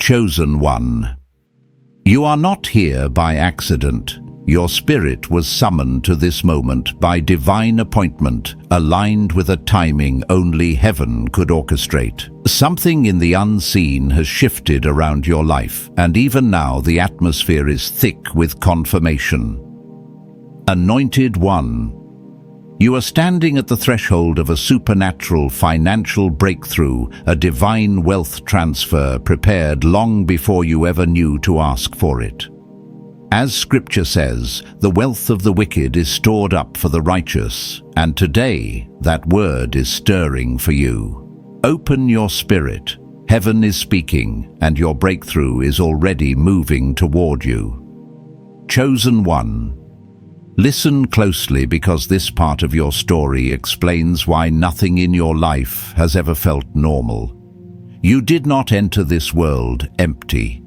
Chosen one. You are not here by accident. Your spirit was summoned to this moment by divine appointment, aligned with a timing only heaven could orchestrate. Something in the unseen has shifted around your life, and even now the atmosphere is thick with confirmation. Anointed One. You are standing at the threshold of a supernatural financial breakthrough, a divine wealth transfer prepared long before you ever knew to ask for it. As Scripture says, the wealth of the wicked is stored up for the righteous, and today that word is stirring for you. Open your spirit. Heaven is speaking, and your breakthrough is already moving toward you. Chosen One. Listen closely, because this part of your story explains why nothing in your life has ever felt normal. You did not enter this world empty.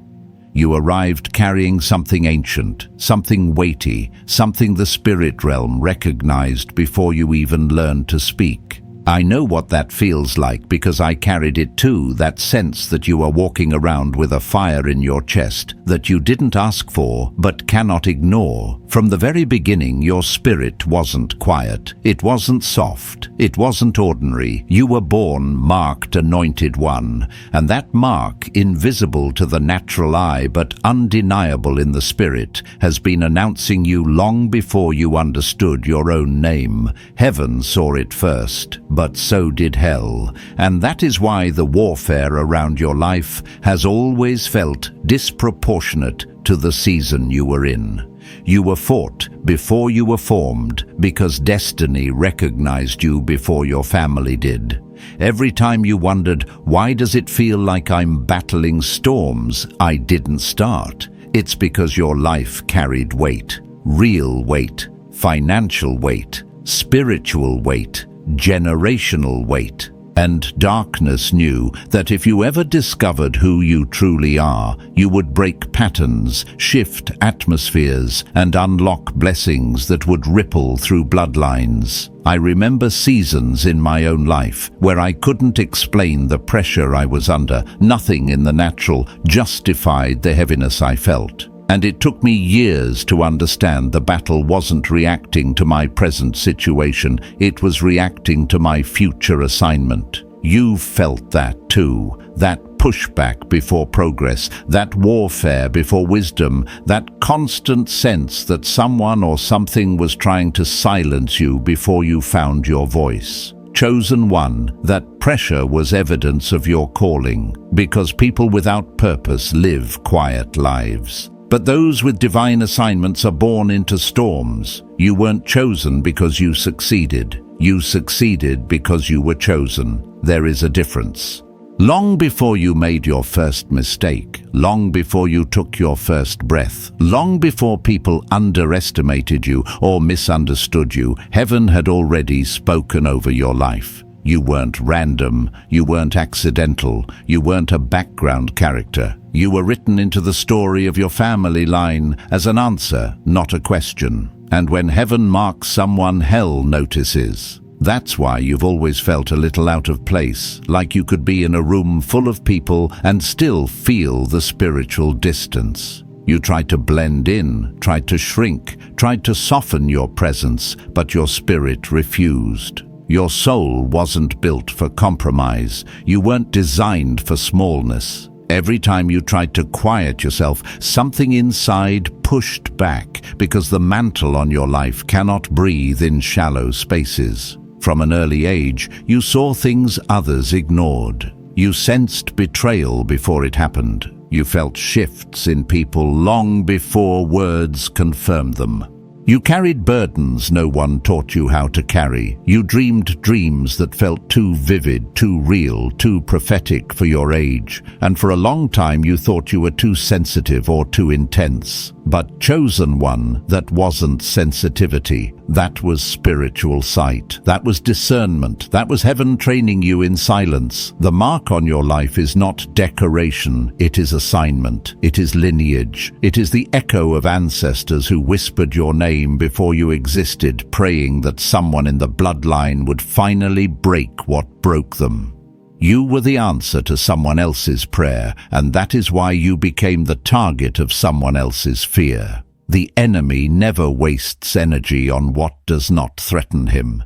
You arrived carrying something ancient, something weighty, something the spirit realm recognized before you even learned to speak. I know what that feels like because I carried it too, that sense that you are walking around with a fire in your chest that you didn't ask for but cannot ignore. From the very beginning, your spirit wasn't quiet. It wasn't soft. It wasn't ordinary. You were born marked Anointed One, and that mark, invisible to the natural eye but undeniable in the spirit, has been announcing you long before you understood your own name. Heaven saw it first, but so did hell, and that is why the warfare around your life has always felt disproportionate to the season you were in. You were fought before you were formed because destiny recognized you before your family did. Every time you wondered, why does it feel like I'm battling storms I didn't start? It's because your life carried weight, real weight, financial weight, spiritual weight, generational weight. And darkness knew that if you ever discovered who you truly are, you would break patterns, shift atmospheres, and unlock blessings that would ripple through bloodlines. I remember seasons in my own life where I couldn't explain the pressure I was under. Nothing in the natural justified the heaviness I felt. And it took me years to understand the battle wasn't reacting to my present situation, it was reacting to my future assignment. You felt that too, that pushback before progress, that warfare before wisdom, that constant sense that someone or something was trying to silence you before you found your voice. Chosen One, that pressure was evidence of your calling, because people without purpose live quiet lives. But those with divine assignments are born into storms. You weren't chosen because you succeeded. You succeeded because you were chosen. There is a difference. Long before you made your first mistake, long before you took your first breath, long before people underestimated you or misunderstood you, heaven had already spoken over your life. You weren't random, you weren't accidental, you weren't a background character. You were written into the story of your family line as an answer, not a question. And when heaven marks someone, hell notices. That's why you've always felt a little out of place, like you could be in a room full of people and still feel the spiritual distance. You tried to blend in, tried to shrink, tried to soften your presence, but your spirit refused. Your soul wasn't built for compromise. You weren't designed for smallness. Every time you tried to quiet yourself, something inside pushed back, because the mantle on your life cannot breathe in shallow spaces. From an early age, you saw things others ignored. You sensed betrayal before it happened. You felt shifts in people long before words confirmed them. You carried burdens no one taught you how to carry. You dreamed dreams that felt too vivid, too real, too prophetic for your age. And for a long time you thought you were too sensitive or too intense. But Chosen One, that wasn't sensitivity. That was spiritual sight. That was discernment. That was heaven training you in silence. The mark on your life is not decoration. It is assignment. It is lineage. It is the echo of ancestors who whispered your name before you existed, praying that someone in the bloodline would finally break what broke them. You were the answer to someone else's prayer, and that is why you became the target of someone else's fear. The enemy never wastes energy on what does not threaten him.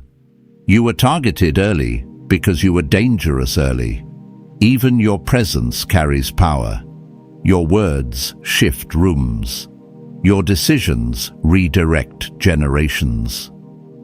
You were targeted early because you were dangerous early. Even your presence carries power. Your words shift rooms. Your decisions redirect generations.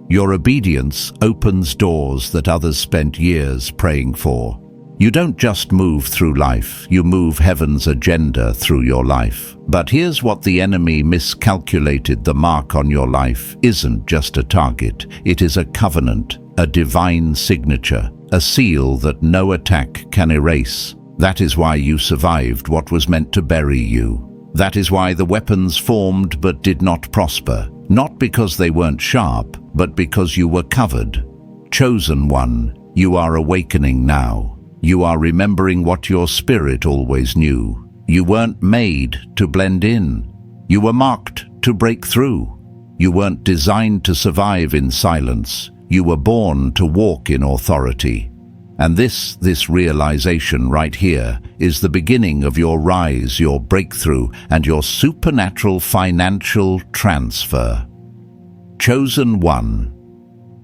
Your obedience opens doors that others spent years praying for. You don't just move through life, you move heaven's agenda through your life. But here's what the enemy miscalculated: the mark on your life isn't just a target, it is a covenant, a divine signature, a seal that no attack can erase. That is why you survived what was meant to bury you. That is why the weapons formed but did not prosper, not because they weren't sharp, but because you were covered. Chosen one, you are awakening now. You are remembering what your spirit always knew. You weren't made to blend in. You were marked to break through. You weren't designed to survive in silence. You were born to walk in authority. And this realization right here is the beginning of your rise, your breakthrough, and your supernatural financial transfer. Chosen one.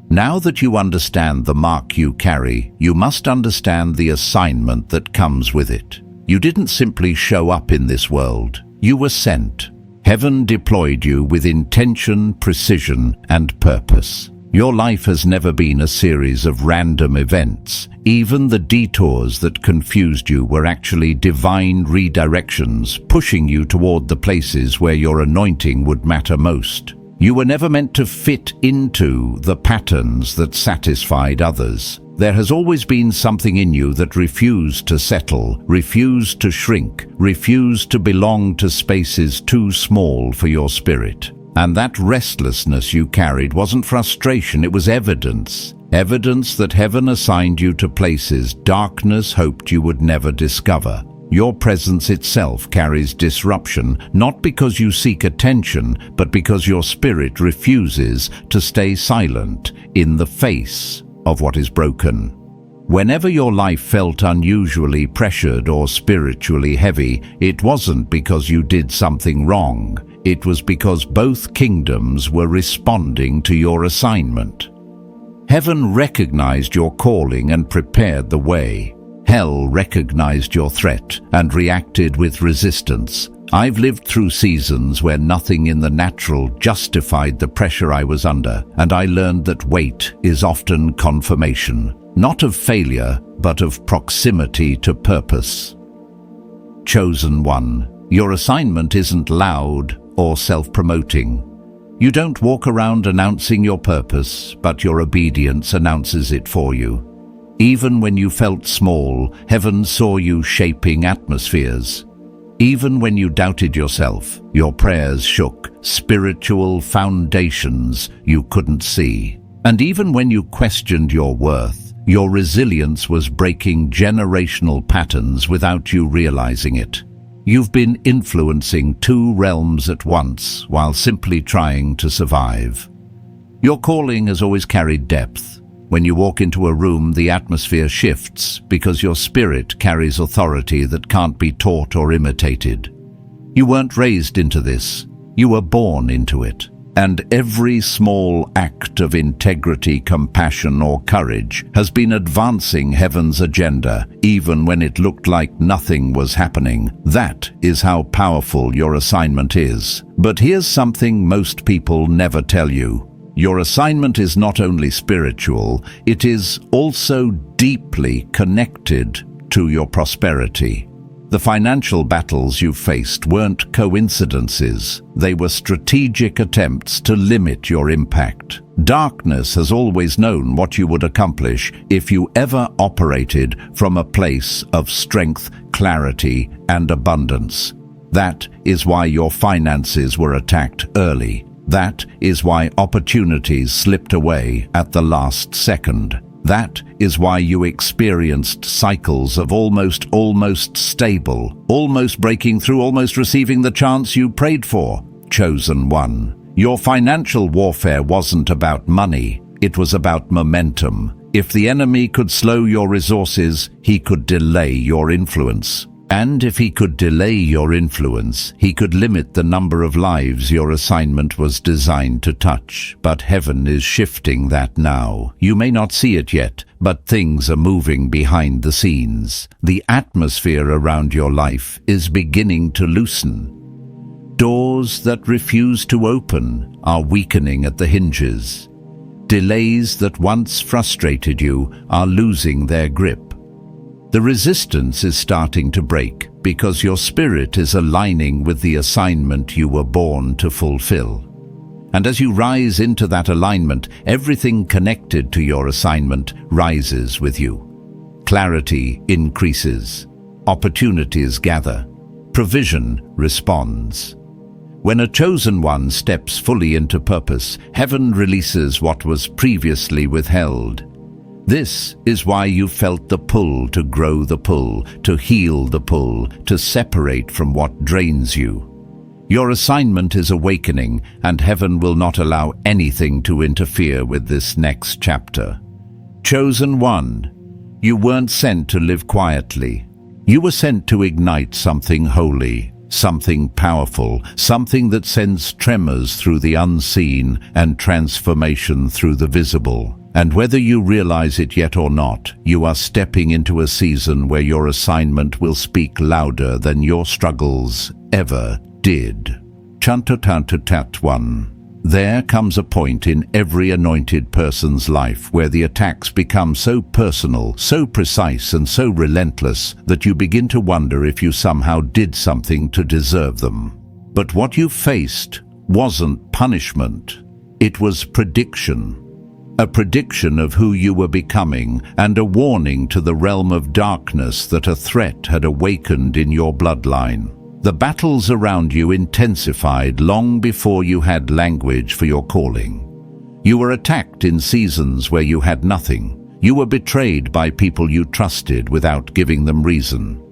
Now that you understand the mark you carry, you must understand the assignment that comes with it. You didn't simply show up in this world. You were sent. Heaven deployed you with intention, precision, and purpose. Your life has never been a series of random events. Even the detours that confused you were actually divine redirections, pushing you toward the places where your anointing would matter most. You were never meant to fit into the patterns that satisfied others. There has always been something in you that refused to settle, refused to shrink, refused to belong to spaces too small for your spirit. And that restlessness you carried wasn't frustration, it was evidence. Evidence that heaven assigned you to places darkness hoped you would never discover. Your presence itself carries disruption, not because you seek attention, but because your spirit refuses to stay silent in the face of what is broken. Whenever your life felt unusually pressured or spiritually heavy, it wasn't because you did something wrong. It was because both kingdoms were responding to your assignment. Heaven recognized your calling and prepared the way. Hell recognized your threat and reacted with resistance. I've lived through seasons where nothing in the natural justified the pressure I was under, and I learned that wait is often confirmation, not of failure, but of proximity to purpose. Chosen one, your assignment isn't loud or self-promoting. You don't walk around announcing your purpose, but your obedience announces it for you. Even when you felt small, heaven saw you shaping atmospheres. Even when you doubted yourself, your prayers shook spiritual foundations you couldn't see. And even when you questioned your worth, your resilience was breaking generational patterns without you realizing it. You've been influencing two realms at once while simply trying to survive. Your calling has always carried depth. When you walk into a room, the atmosphere shifts because your spirit carries authority that can't be taught or imitated. You weren't raised into this, you were born into it. And every small act of integrity, compassion, or courage has been advancing heaven's agenda, even when it looked like nothing was happening. That is how powerful your assignment is. But here's something most people never tell you. Your assignment is not only spiritual, it is also deeply connected to your prosperity. The financial battles you faced weren't coincidences. They were strategic attempts to limit your impact. Darkness has always known what you would accomplish if you ever operated from a place of strength, clarity, and abundance. That is why your finances were attacked early. That is why opportunities slipped away at the last second. That is why you experienced cycles of almost stable, almost breaking through, almost receiving the chance you prayed for. Chosen one. Your financial warfare wasn't about money, it was about momentum. If the enemy could slow your resources, he could delay your influence. And if he could delay your influence, he could limit the number of lives your assignment was designed to touch. But heaven is shifting that now. You may not see it yet, but things are moving behind the scenes. The atmosphere around your life is beginning to loosen. Doors that refuse to open are weakening at the hinges. Delays that once frustrated you are losing their grip. The resistance is starting to break because your spirit is aligning with the assignment you were born to fulfill. And as you rise into that alignment, everything connected to your assignment rises with you. Clarity increases. Opportunities gather. Provision responds. When a chosen one steps fully into purpose, heaven releases what was previously withheld. This is why you felt the pull to grow the pull, to heal the pull, to separate from what drains you. Your assignment is awakening, and heaven will not allow anything to interfere with this next chapter. Chosen one, you weren't sent to live quietly. You were sent to ignite something holy, something powerful, something that sends tremors through the unseen and transformation through the visible. And whether you realize it yet or not, you are stepping into a season where your assignment will speak louder than your struggles ever did. Chantatantatat 1. There comes a point in every anointed person's life where the attacks become so personal, so precise, and so relentless that you begin to wonder if you somehow did something to deserve them. But what you faced wasn't punishment. It was prediction. A prediction of who you were becoming, and a warning to the realm of darkness that a threat had awakened in your bloodline. The battles around you intensified long before you had language for your calling. You were attacked in seasons where you had nothing. You were betrayed by people you trusted without giving them reason.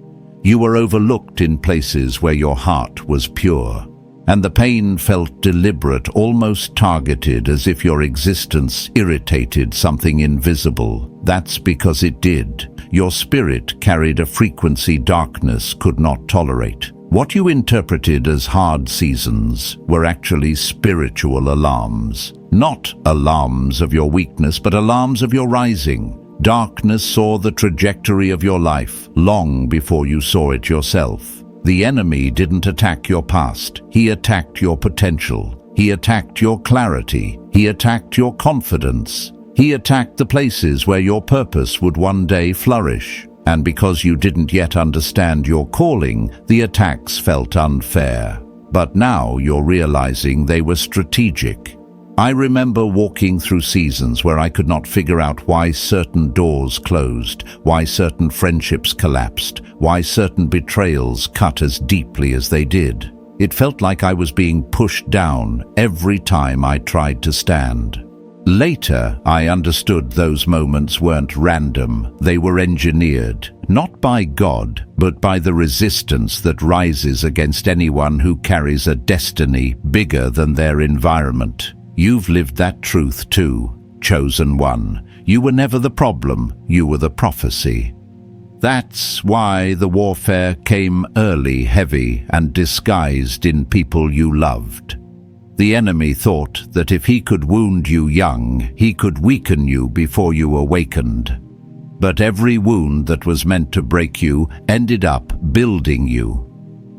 You were overlooked in places where your heart was pure. And the pain felt deliberate, almost targeted, as if your existence irritated something invisible. That's because it did. Your spirit carried a frequency darkness could not tolerate. What you interpreted as hard seasons were actually spiritual alarms. Not alarms of your weakness, but alarms of your rising. Darkness saw the trajectory of your life long before you saw it yourself. The enemy didn't attack your past. He attacked your potential. He attacked your clarity. He attacked your confidence. He attacked the places where your purpose would one day flourish. And because you didn't yet understand your calling, the attacks felt unfair. But now you're realizing they were strategic. I remember walking through seasons where I could not figure out why certain doors closed, why certain friendships collapsed, why certain betrayals cut as deeply as they did. It felt like I was being pushed down every time I tried to stand. Later, I understood those moments weren't random. They were engineered, not by God, but by the resistance that rises against anyone who carries a destiny bigger than their environment. You've lived that truth too, chosen one. You were never the problem, you were the prophecy. That's why the warfare came early, heavy, and disguised in people you loved. The enemy thought that if he could wound you young, he could weaken you before you awakened. But every wound that was meant to break you ended up building you.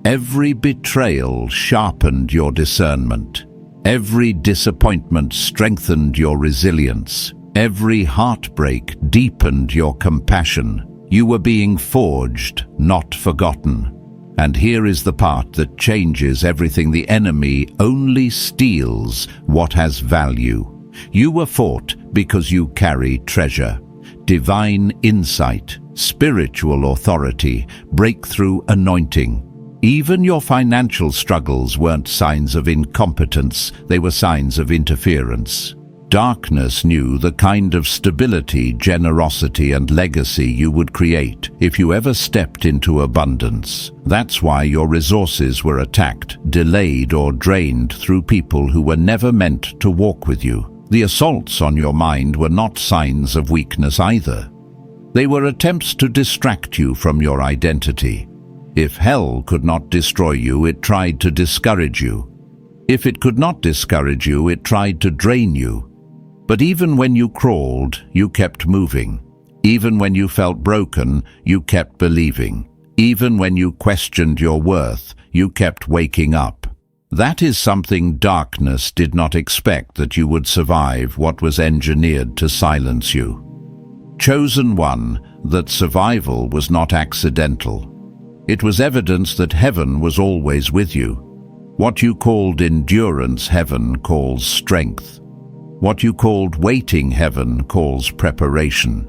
Every betrayal sharpened your discernment. Every disappointment strengthened your resilience. Every heartbreak deepened your compassion. You were being forged, not forgotten. And here is the part that changes everything. The enemy only steals what has value. You were fought because you carry treasure, divine insight, spiritual authority, breakthrough anointing. Even your financial struggles weren't signs of incompetence, they were signs of interference. Darkness knew the kind of stability, generosity, and legacy you would create if you ever stepped into abundance. That's why your resources were attacked, delayed, or drained through people who were never meant to walk with you. The assaults on your mind were not signs of weakness either. They were attempts to distract you from your identity. If hell could not destroy you, it tried to discourage you. If it could not discourage you, it tried to drain you. But even when you crawled, you kept moving. Even when you felt broken, you kept believing. Even when you questioned your worth, you kept waking up. That is something darkness did not expect, that you would survive what was engineered to silence you. Chosen one, that survival was not accidental. It was evidence that heaven was always with you. What you called endurance, heaven calls strength. What you called waiting, heaven calls preparation.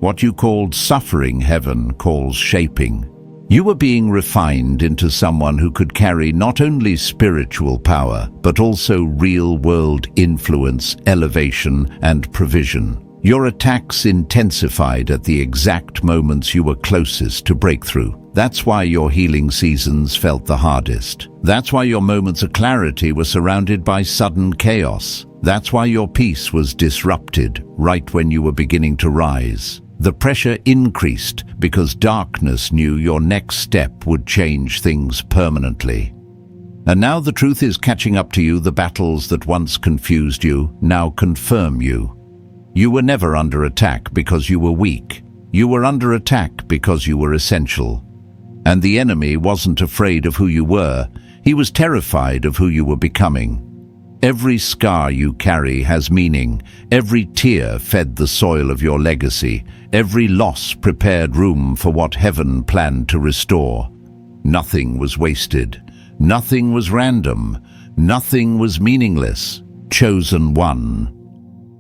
What you called suffering, heaven calls shaping. You were being refined into someone who could carry not only spiritual power, but also real-world influence, elevation, and provision. Your attacks intensified at the exact moments you were closest to breakthrough. That's why your healing seasons felt the hardest. That's why your moments of clarity were surrounded by sudden chaos. That's why your peace was disrupted right when you were beginning to rise. The pressure increased because darkness knew your next step would change things permanently. And now the truth is catching up to you. The battles that once confused you now confirm you. You were never under attack because you were weak. You were under attack because you were essential. And the enemy wasn't afraid of who you were. He was terrified of who you were becoming. Every scar you carry has meaning. Every tear fed the soil of your legacy. Every loss prepared room for what heaven planned to restore. Nothing was wasted. Nothing was random. Nothing was meaningless. Chosen one.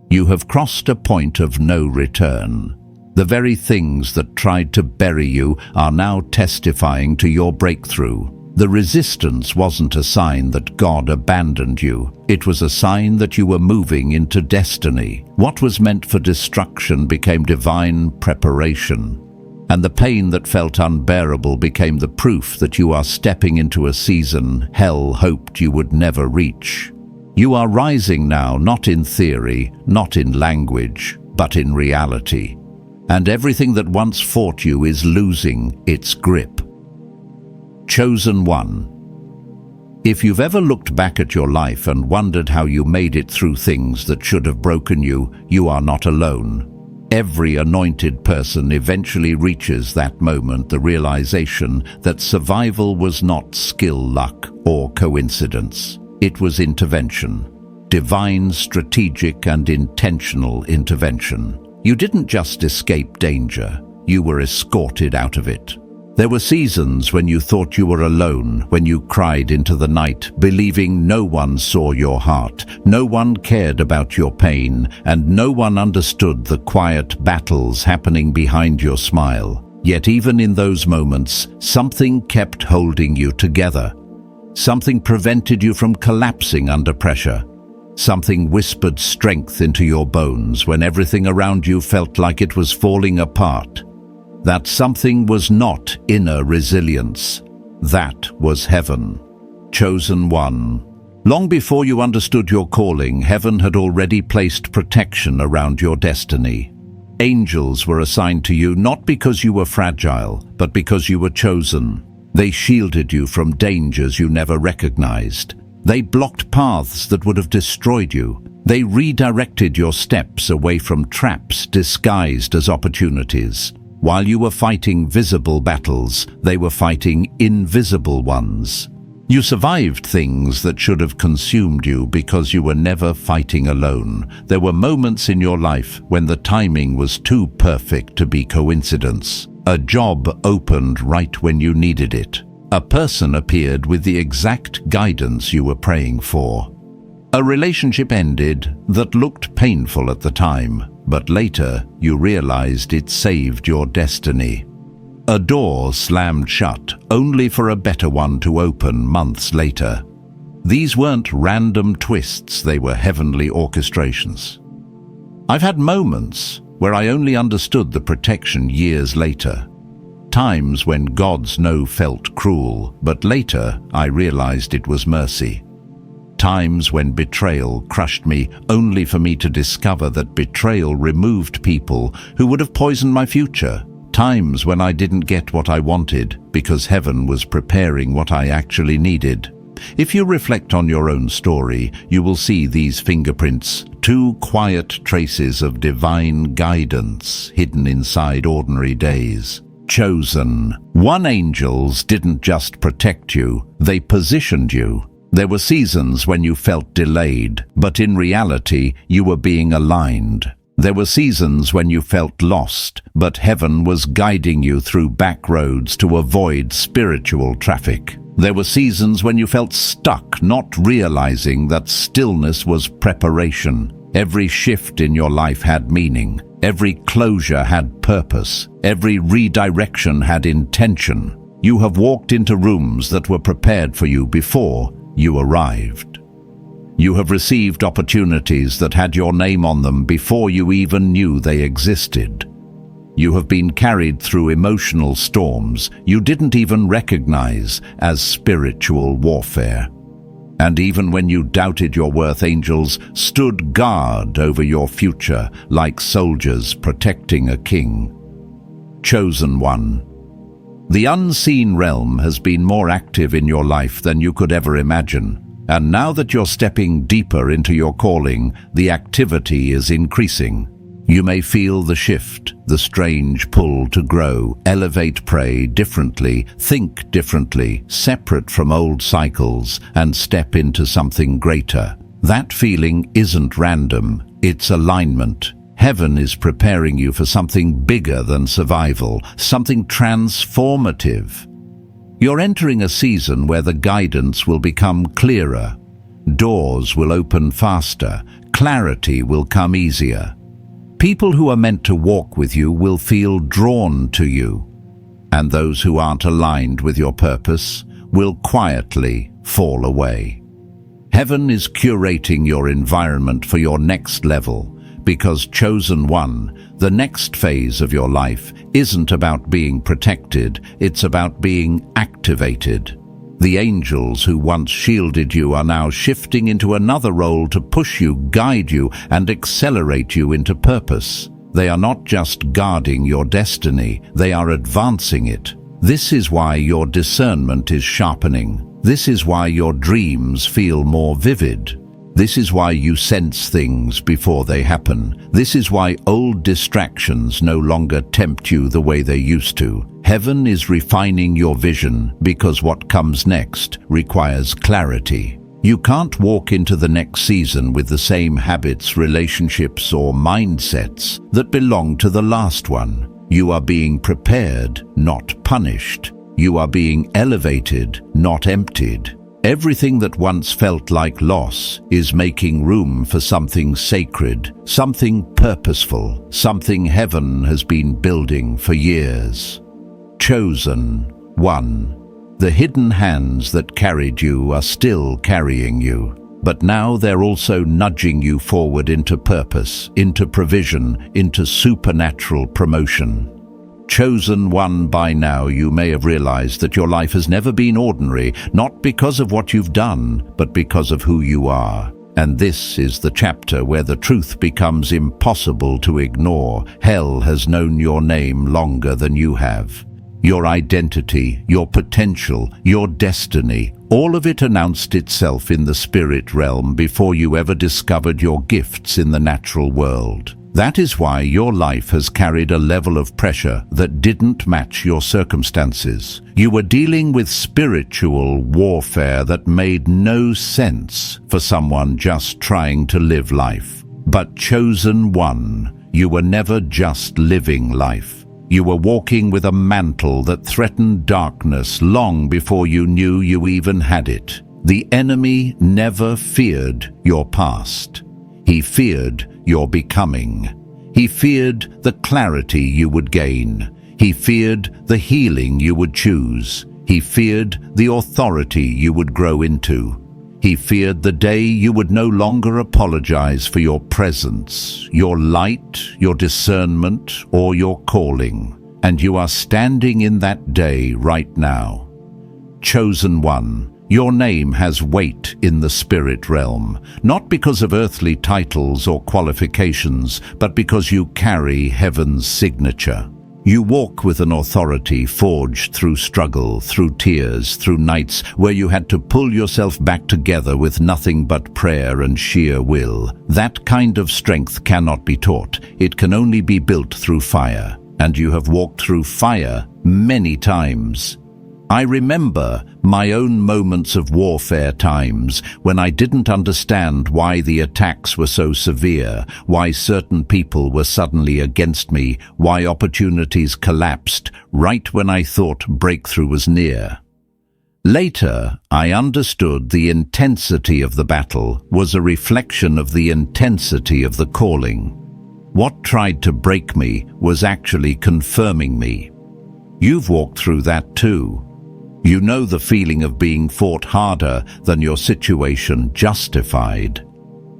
You have crossed a point of no return. The very things that tried to bury you are now testifying to your breakthrough. The resistance wasn't a sign that God abandoned you. It was a sign that you were moving into destiny. What was meant for destruction became divine preparation. And the pain that felt unbearable became the proof that you are stepping into a season hell hoped you would never reach. You are rising now, not in theory, not in language, but in reality. And everything that once fought you is losing its grip. Chosen one. If you've ever looked back at your life and wondered how you made it through things that should have broken you, you are not alone. Every anointed person eventually reaches that moment, the realization that survival was not skill, luck, or coincidence. It was intervention. Divine, strategic, and intentional intervention. You didn't just escape danger, you were escorted out of it. There were seasons when you thought you were alone, when you cried into the night, believing no one saw your heart, no one cared about your pain, and no one understood the quiet battles happening behind your smile. Yet even in those moments, something kept holding you together. Something prevented you from collapsing under pressure. Something whispered strength into your bones when everything around you felt like it was falling apart. That something was not inner resilience. That was heaven. Chosen one. Long before you understood your calling, heaven had already placed protection around your destiny. Angels were assigned to you not because you were fragile, but because you were chosen. They shielded you from dangers you never recognized. They blocked paths that would have destroyed you. They redirected your steps away from traps disguised as opportunities. While you were fighting visible battles, they were fighting invisible ones. You survived things that should have consumed you because you were never fighting alone. There were moments in your life when the timing was too perfect to be coincidence. A job opened right when you needed it. A person appeared with the exact guidance you were praying for. A relationship ended that looked painful at the time, but later you realized it saved your destiny. A door slammed shut, only for a better one to open months later. These weren't random twists, they were heavenly orchestrations. I've had moments where I only understood the protection years later. Times when God's no felt cruel, but later I realized it was mercy. Times when betrayal crushed me, only for me to discover that betrayal removed people who would have poisoned my future. Times when I didn't get what I wanted because heaven was preparing what I actually needed. If you reflect on your own story, you will see these fingerprints, two quiet traces of divine guidance hidden inside ordinary days. Chosen. One, angels didn't just protect you, they positioned you. There were seasons when you felt delayed, but in reality, you were being aligned. There were seasons when you felt lost, but heaven was guiding you through back roads to avoid spiritual traffic. There were seasons when you felt stuck, not realizing that stillness was preparation. Every shift in your life had meaning. Every closure had purpose. Every redirection had intention. You have walked into rooms that were prepared for you before you arrived. You have received opportunities that had your name on them before you even knew they existed. You have been carried through emotional storms you didn't even recognize as spiritual warfare. And even when you doubted your worth, angels stood guard over your future like soldiers protecting a king. Chosen one. The unseen realm has been more active in your life than you could ever imagine. And now that you're stepping deeper into your calling, the activity is increasing. You may feel the shift, the strange pull to grow, elevate, pray differently, think differently, separate from old cycles, and step into something greater. That feeling isn't random, it's alignment. Heaven is preparing you for something bigger than survival, something transformative. You're entering a season where the guidance will become clearer. Doors will open faster, clarity will come easier. People who are meant to walk with you will feel drawn to you, and those who aren't aligned with your purpose will quietly fall away. Heaven is curating your environment for your next level, because chosen one, the next phase of your life isn't about being protected, it's about being activated. The angels who once shielded you are now shifting into another role to push you, guide you, and accelerate you into purpose. They are not just guarding your destiny, they are advancing it. This is why your discernment is sharpening. This is why your dreams feel more vivid. This is why you sense things before they happen. This is why old distractions no longer tempt you the way they used to. Heaven is refining your vision because what comes next requires clarity. You can't walk into the next season with the same habits, relationships, or mindsets that belong to the last one. You are being prepared, not punished. You are being elevated, not emptied. Everything that once felt like loss is making room for something sacred, something purposeful, something heaven has been building for years. Chosen one. The hidden hands that carried you are still carrying you, but now they're also nudging you forward into purpose, into provision, into supernatural promotion. Chosen one, by now you may have realized that your life has never been ordinary, not because of what you've done, but because of who you are. And this is the chapter where the truth becomes impossible to ignore. Hell has known your name longer than you have. Your identity, your potential, your destiny, all of it announced itself in the spirit realm before you ever discovered your gifts in the natural world. That is why your life has carried a level of pressure that didn't match your circumstances. You were dealing with spiritual warfare that made no sense for someone just trying to live life. But chosen one, you were never just living life. You were walking with a mantle that threatened darkness long before you knew you even had it. The enemy never feared your past. He feared your becoming. He feared the clarity you would gain. He feared the healing you would choose. He feared the authority you would grow into. He feared the day you would no longer apologize for your presence, your light, your discernment, or your calling. And you are standing in that day right now. Chosen one, Your name has weight in the spirit realm, not because of earthly titles or qualifications, but because you carry heaven's signature. You walk with an authority forged through struggle, through tears, through nights where you had to pull yourself back together with nothing but prayer and sheer will. That kind of strength cannot be taught. It can only be built through fire. And you have walked through fire many times. I remember my own moments of warfare times when I didn't understand why the attacks were so severe, why certain people were suddenly against me, why opportunities collapsed right when I thought breakthrough was near. Later, I understood the intensity of the battle was a reflection of the intensity of the calling. What tried to break me was actually confirming me. You've walked through that too. You know the feeling of being fought harder than your situation justified.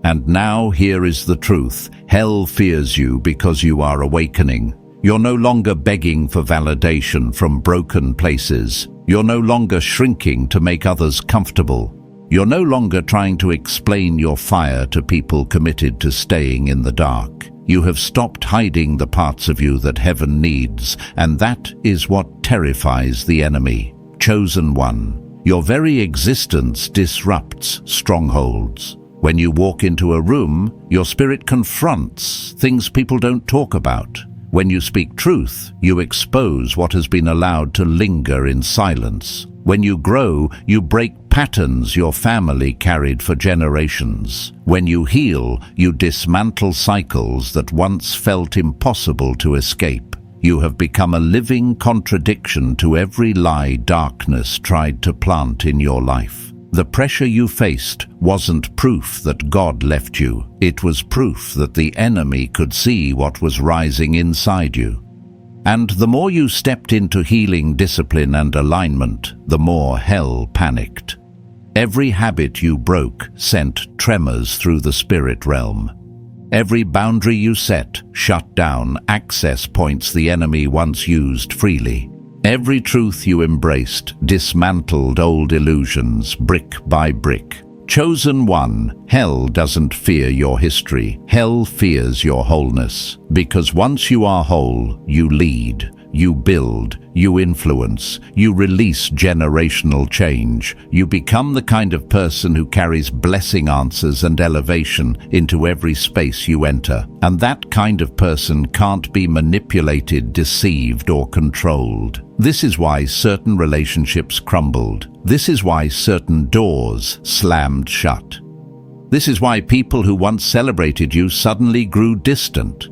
And now here is the truth. Hell fears you because you are awakening. You're no longer begging for validation from broken places. You're no longer shrinking to make others comfortable. You're no longer trying to explain your fire to people committed to staying in the dark. You have stopped hiding the parts of you that heaven needs, and that is what terrifies the enemy. Chosen one, your very existence disrupts strongholds. When you walk into a room, your spirit confronts things people don't talk about. When you speak truth, you expose what has been allowed to linger in silence. When you grow, you break patterns your family carried for generations. When you heal, you dismantle cycles that once felt impossible to escape. You have become a living contradiction to every lie darkness tried to plant in your life. The pressure you faced wasn't proof that God left you. It was proof that the enemy could see what was rising inside you. And the more you stepped into healing, discipline, and alignment, the more hell panicked. Every habit you broke sent tremors through the spirit realm. Every boundary you set shut down access points the enemy once used freely. Every truth you embraced dismantled old illusions brick by brick. Chosen one, hell doesn't fear your history. Hell fears your wholeness. Because once you are whole, you lead, you build, you influence, you release generational change. You become the kind of person who carries blessing answers and elevation into every space you enter. And that kind of person can't be manipulated, deceived, or controlled. This is why certain relationships crumbled. This is why certain doors slammed shut. This is why people who once celebrated you suddenly grew distant.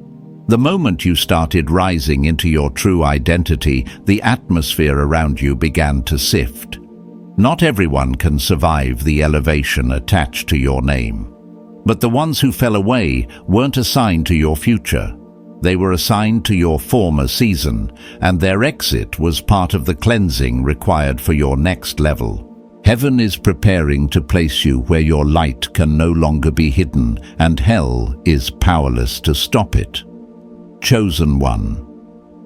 The moment you started rising into your true identity, the atmosphere around you began to sift. Not everyone can survive the elevation attached to your name. But the ones who fell away weren't assigned to your future. They were assigned to your former season, and their exit was part of the cleansing required for your next level. Heaven is preparing to place you where your light can no longer be hidden, and hell is powerless to stop it. Chosen one.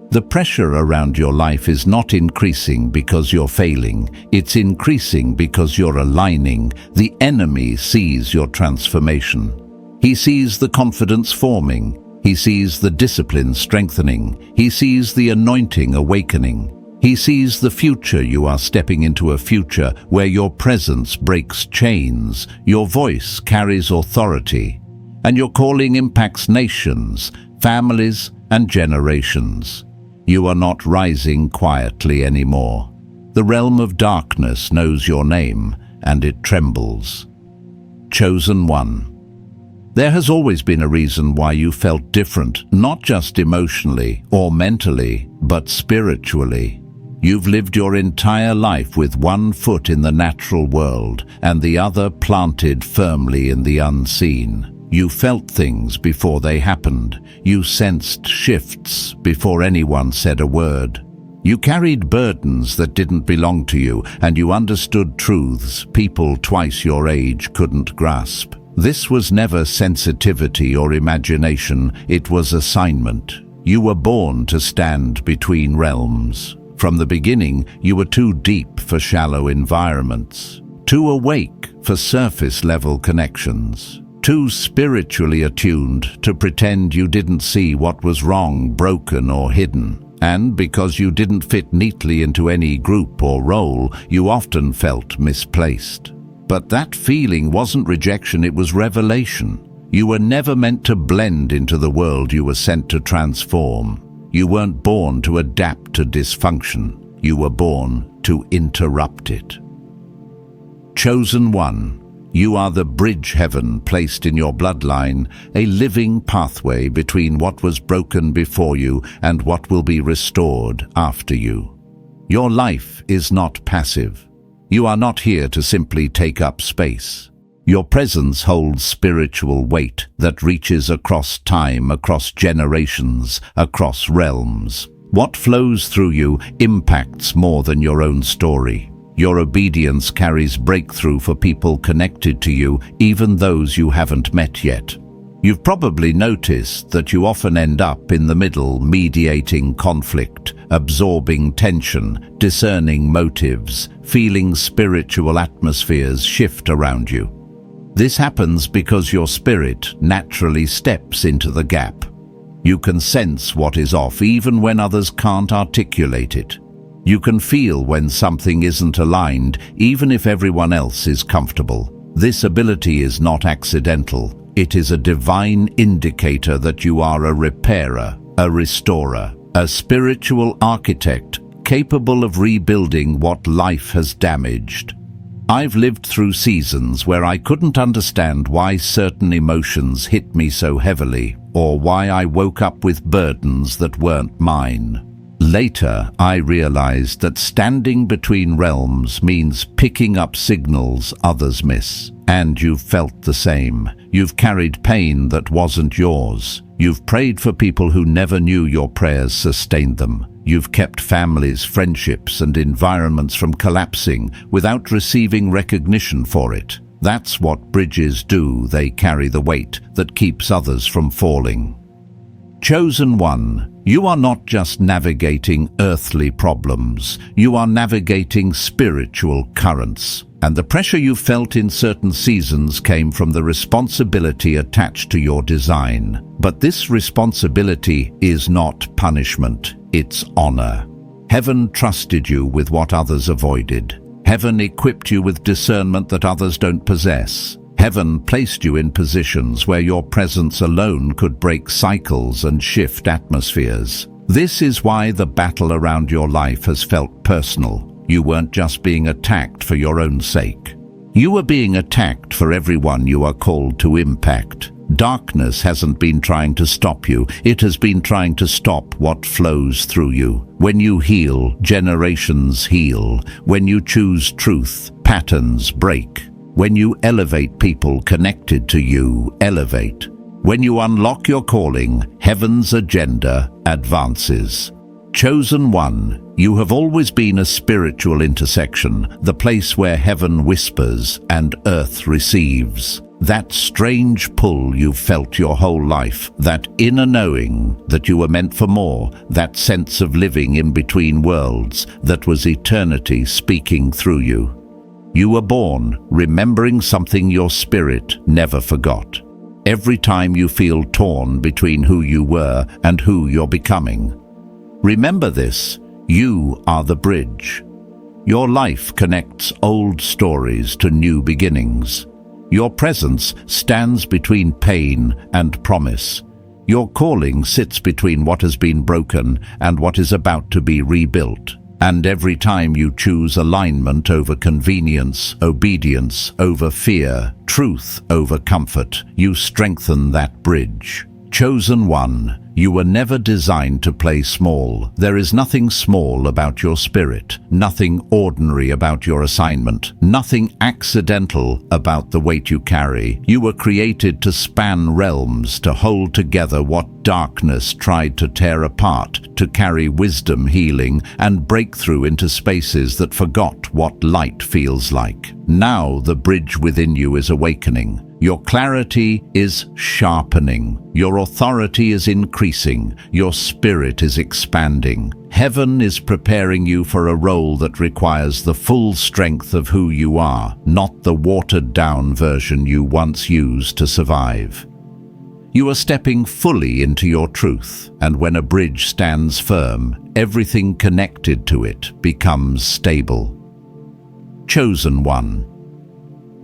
The pressure around your life is not increasing because you're failing. It's increasing because you're aligning. The enemy sees your transformation. He sees the confidence forming. He sees the discipline strengthening. He sees the anointing awakening. He sees the future. You are stepping into a future where your presence breaks chains, your voice carries authority, and your calling impacts nations, families, and generations. You are not rising quietly anymore. The realm of darkness knows your name, and it trembles. Chosen one. There has always been a reason why you felt different, not just emotionally or mentally, but spiritually. You've lived your entire life with one foot in the natural world and the other planted firmly in the unseen. You felt things before they happened. You sensed shifts before anyone said a word. You carried burdens that didn't belong to you, and you understood truths people twice your age couldn't grasp. This was never sensitivity or imagination, it was assignment. You were born to stand between realms. From the beginning, you were too deep for shallow environments, Too awake for surface-level connections. Too spiritually attuned to pretend you didn't see what was wrong, broken, or hidden. And because you didn't fit neatly into any group or role, you often felt misplaced. But that feeling wasn't rejection, it was revelation. You were never meant to blend into the world, you were sent to transform. You weren't born to adapt to dysfunction. You were born to interrupt it. Chosen one. You are the bridge heaven placed in your bloodline, a living pathway between what was broken before you and what will be restored after you. Your life is not passive. You are not here to simply take up space. Your presence holds spiritual weight that reaches across time, across generations, across realms. What flows through you impacts more than your own story. Your obedience carries breakthrough for people connected to you, even those you haven't met yet. You've probably noticed that you often end up in the middle, mediating conflict, absorbing tension, discerning motives, feeling spiritual atmospheres shift around you. This happens because your spirit naturally steps into the gap. You can sense what is off even when others can't articulate it. You can feel when something isn't aligned, even if everyone else is comfortable. This ability is not accidental. It is a divine indicator that you are a repairer, a restorer, a spiritual architect capable of rebuilding what life has damaged. I've lived through seasons where I couldn't understand why certain emotions hit me so heavily, or why I woke up with burdens that weren't mine. Later, I realized that standing between realms means picking up signals others miss. And you've felt the same. You've carried pain that wasn't yours. You've prayed for people who never knew your prayers sustained them. You've kept families, friendships, and environments from collapsing without receiving recognition for it. That's what bridges do. They carry the weight that keeps others from falling. Chosen one. You are not just navigating earthly problems, you are navigating spiritual currents. And the pressure you felt in certain seasons came from the responsibility attached to your design. But this responsibility is not punishment, it's honor. Heaven trusted you with what others avoided. Heaven equipped you with discernment that others don't possess. Heaven placed you in positions where your presence alone could break cycles and shift atmospheres. This is why the battle around your life has felt personal. You weren't just being attacked for your own sake. You were being attacked for everyone you are called to impact. Darkness hasn't been trying to stop you. It has been trying to stop what flows through you. When you heal, generations heal. When you choose truth, patterns break. When you elevate people connected to you, elevate. When you unlock your calling, heaven's agenda advances. Chosen one, you have always been a spiritual intersection, the place where heaven whispers and earth receives. That strange pull you've felt your whole life, that inner knowing that you were meant for more, that sense of living in between worlds, that was eternity speaking through you. You were born remembering something your spirit never forgot. Every time you feel torn between who you were and who you're becoming. Remember this, you are the bridge. Your life connects old stories to new beginnings. Your presence stands between pain and promise. Your calling sits between what has been broken and what is about to be rebuilt. And every time you choose alignment over convenience, obedience over fear, truth over comfort, you strengthen that bridge. Chosen one, you were never designed to play small. There is nothing small about your spirit, nothing ordinary about your assignment, nothing accidental about the weight you carry. You were created to span realms, to hold together what darkness tried to tear apart, to carry wisdom, healing, and breakthrough into spaces that forgot what light feels like. Now the bridge within you is awakening. Your clarity is sharpening. Your authority is increasing. Your spirit is expanding. Heaven is preparing you for a role that requires the full strength of who you are, not the watered-down version you once used to survive. You are stepping fully into your truth, and when a bridge stands firm, everything connected to it becomes stable. Chosen one.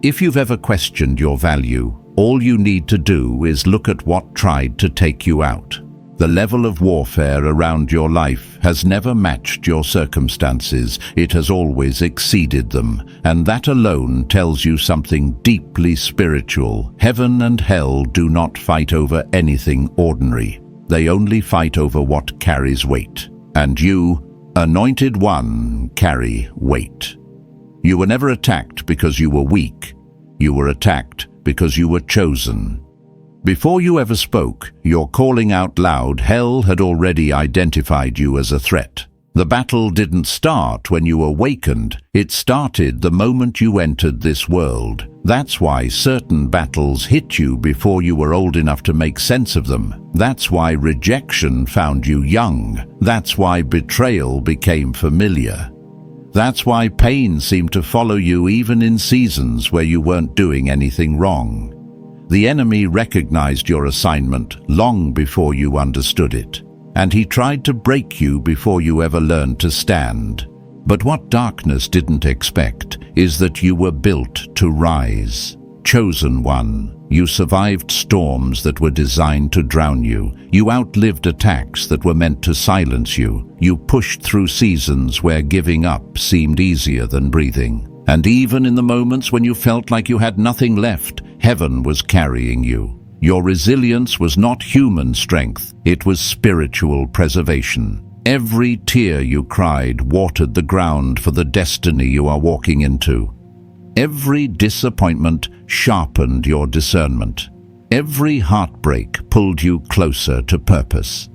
If you've ever questioned your value, all you need to do is look at what tried to take you out. The level of warfare around your life has never matched your circumstances. It has always exceeded them, and that alone tells you something deeply spiritual. Heaven and hell do not fight over anything ordinary. They only fight over what carries weight. And you, anointed one, carry weight. You were never attacked because you were weak. You were attacked because you were chosen. Before you ever spoke, your calling out loud, hell had already identified you as a threat. The battle didn't start when you awakened. It started the moment you entered this world. That's why certain battles hit you before you were old enough to make sense of them. That's why rejection found you young. That's why betrayal became familiar. That's why pain seemed to follow you even in seasons where you weren't doing anything wrong. The enemy recognized your assignment long before you understood it, and he tried to break you before you ever learned to stand. But what darkness didn't expect is that you were built to rise. Chosen one, you survived storms that were designed to drown you. You outlived attacks that were meant to silence you. You pushed through seasons where giving up seemed easier than breathing. And even in the moments when you felt like you had nothing left, heaven was carrying you. Your resilience was not human strength, it was spiritual preservation. Every tear you cried watered the ground for the destiny you are walking into. Every disappointment sharpened your discernment. Every heartbreak pulled you closer to purpose.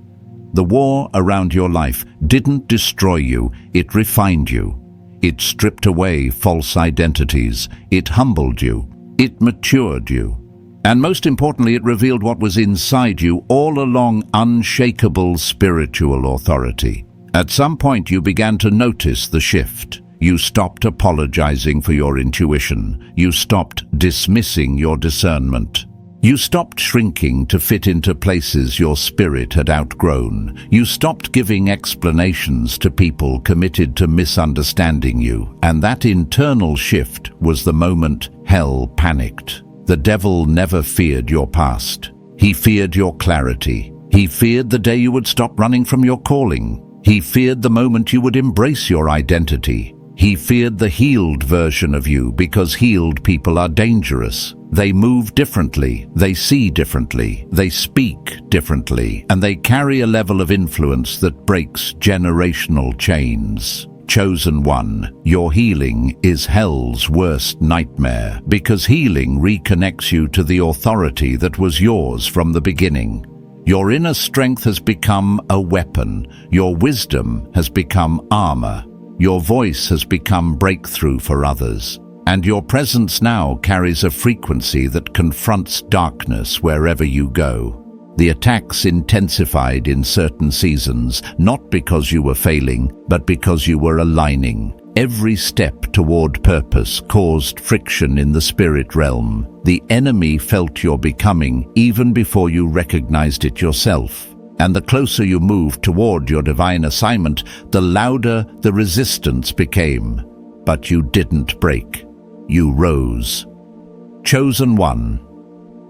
The war around your life didn't destroy you, it refined you. It stripped away false identities. It humbled you. It matured you. And most importantly, it revealed what was inside you all along: unshakable spiritual authority. At some point, you began to notice the shift. You stopped apologizing for your intuition. You stopped dismissing your discernment. You stopped shrinking to fit into places your spirit had outgrown. You stopped giving explanations to people committed to misunderstanding you. And that internal shift was the moment hell panicked. The devil never feared your past. He feared your clarity. He feared the day you would stop running from your calling. He feared the moment you would embrace your identity. He feared the healed version of you because healed people are dangerous. They move differently, they see differently, they speak differently, and they carry a level of influence that breaks generational chains. Chosen one, your healing is hell's worst nightmare, because healing reconnects you to the authority that was yours from the beginning. Your inner strength has become a weapon. Your wisdom has become armor. Your voice has become breakthrough for others. And your presence now carries a frequency that confronts darkness wherever you go. The attacks intensified in certain seasons, not because you were failing, but because you were aligning. Every step toward purpose caused friction in the spirit realm. The enemy felt your becoming even before you recognized it yourself. And the closer you moved toward your divine assignment, the louder the resistance became. But you didn't break. You rose. Chosen one.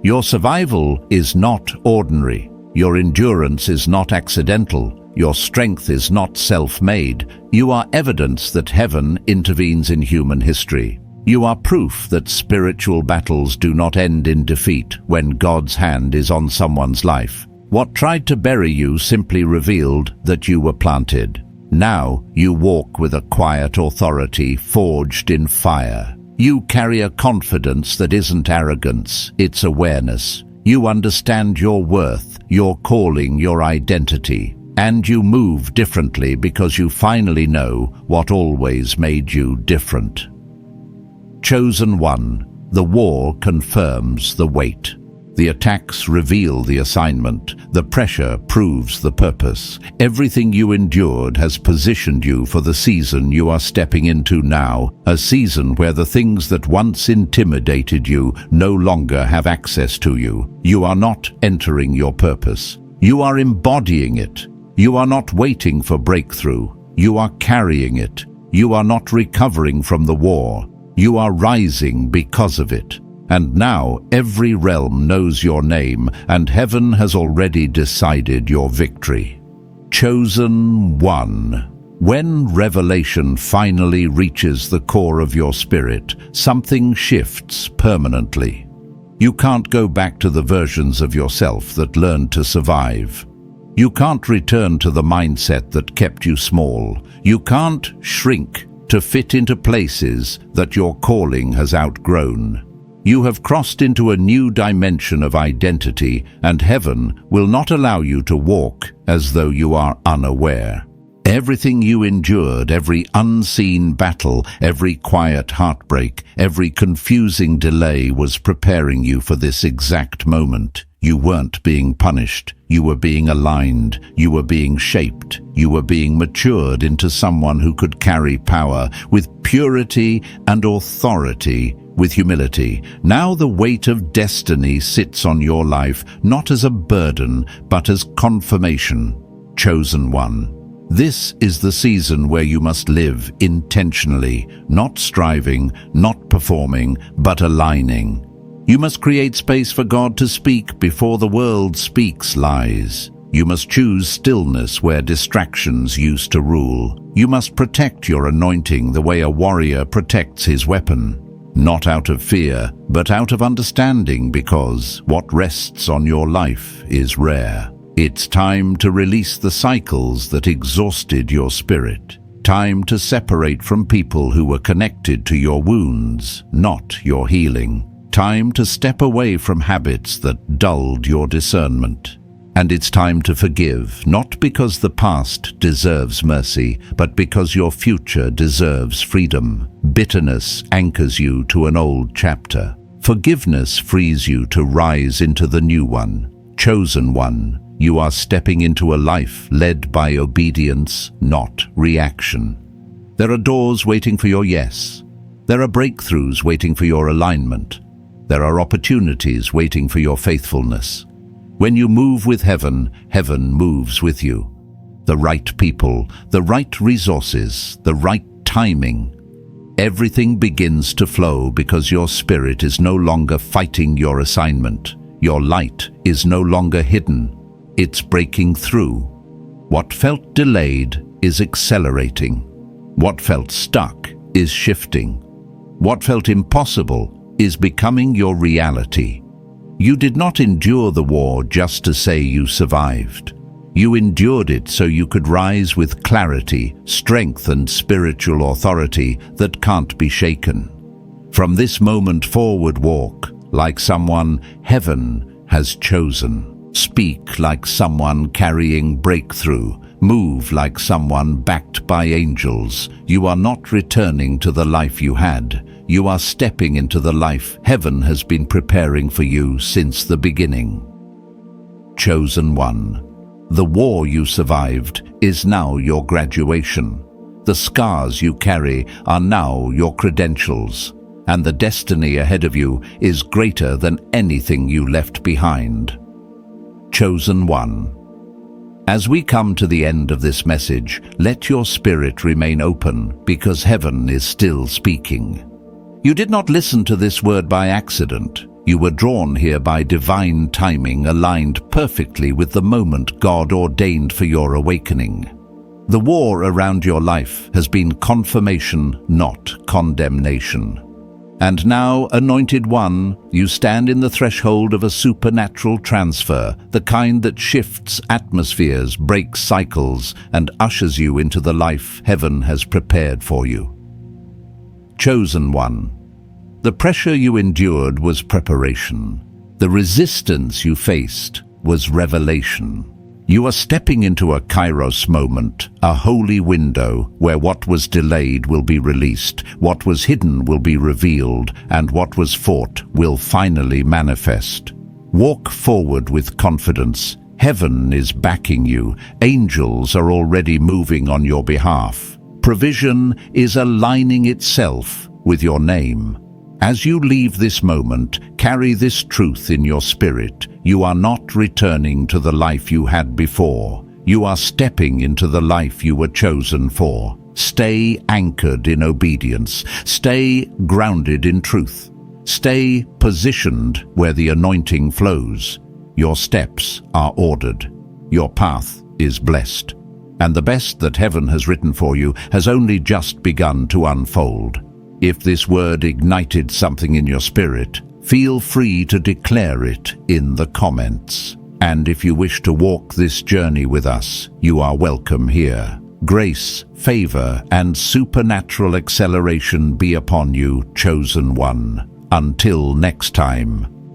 Your survival is not ordinary. Your endurance is not accidental. Your strength is not self-made. You are evidence that heaven intervenes in human history. You are proof that spiritual battles do not end in defeat when God's hand is on someone's life. What tried to bury you simply revealed that you were planted. Now you walk with a quiet authority forged in fire. You carry a confidence that isn't arrogance, it's awareness. You understand your worth, your calling, your identity. And you move differently because you finally know what always made you different. Chosen one. The war confirms the weight. The attacks reveal the assignment. The pressure proves the purpose. Everything you endured has positioned you for the season you are stepping into now, a season where the things that once intimidated you no longer have access to you. You are not entering your purpose. You are embodying it. You are not waiting for breakthrough. You are carrying it. You are not recovering from the war. You are rising because of it. And now every realm knows your name, and heaven has already decided your victory. Chosen one. When revelation finally reaches the core of your spirit, something shifts permanently. You can't go back to the versions of yourself that learned to survive. You can't return to the mindset that kept you small. You can't shrink to fit into places that your calling has outgrown. You have crossed into a new dimension of identity, and heaven will not allow you to walk as though you are unaware. Everything you endured, every unseen battle, every quiet heartbreak, every confusing delay was preparing you for this exact moment. You weren't being punished. You were being aligned. You were being shaped. You were being matured into someone who could carry power with purity and authority, with humility. Now the weight of destiny sits on your life, not as a burden, but as confirmation. Chosen one. This is the season where you must live intentionally, not striving, not performing, but aligning. You must create space for God to speak before the world speaks lies. You must choose stillness where distractions used to rule. You must protect your anointing the way a warrior protects his weapon. Not out of fear, but out of understanding, because what rests on your life is rare. It's time to release the cycles that exhausted your spirit. Time to separate from people who were connected to your wounds, not your healing. Time to step away from habits that dulled your discernment. And it's time to forgive, not because the past deserves mercy, but because your future deserves freedom. Bitterness anchors you to an old chapter. Forgiveness frees you to rise into the new one. Chosen one, you are stepping into a life led by obedience, not reaction. There are doors waiting for your yes. There are breakthroughs waiting for your alignment. There are opportunities waiting for your faithfulness. When you move with heaven, heaven moves with you. The right people, the right resources, the right timing. Everything begins to flow because your spirit is no longer fighting your assignment. Your light is no longer hidden. It's breaking through. What felt delayed is accelerating. What felt stuck is shifting. What felt impossible is becoming your reality. You did not endure the war just to say you survived. You endured it so you could rise with clarity, strength, and spiritual authority that can't be shaken. From this moment forward, walk like someone heaven has chosen. Speak like someone carrying breakthrough. Move like someone backed by angels. You are not returning to the life you had. You are stepping into the life heaven has been preparing for you since the beginning. Chosen one. The war you survived is now your graduation. The scars you carry are now your credentials, and the destiny ahead of you is greater than anything you left behind. Chosen one. As we come to the end of this message, let your spirit remain open, because heaven is still speaking. You did not listen to this word by accident. You were drawn here by divine timing, aligned perfectly with the moment God ordained for your awakening. The war around your life has been confirmation, not condemnation. And now, anointed one, you stand in the threshold of a supernatural transfer, the kind that shifts atmospheres, breaks cycles, and ushers you into the life heaven has prepared for you. Chosen one. The pressure you endured was preparation. The resistance you faced was revelation. You are stepping into a kairos moment, a holy window where what was delayed will be released, what was hidden will be revealed, and what was fought will finally manifest. Walk forward with confidence. Heaven is backing you. Angels are already moving on your behalf. Provision is aligning itself with your name. As you leave this moment, carry this truth in your spirit. You are not returning to the life you had before. You are stepping into the life you were chosen for. Stay anchored in obedience. Stay grounded in truth. Stay positioned where the anointing flows. Your steps are ordered. Your path is blessed. And the best that heaven has written for you has only just begun to unfold. If this word ignited something in your spirit, feel free to declare it in the comments. And if you wish to walk this journey with us, you are welcome here. Grace, favor, and supernatural acceleration be upon you, chosen one. Until next time.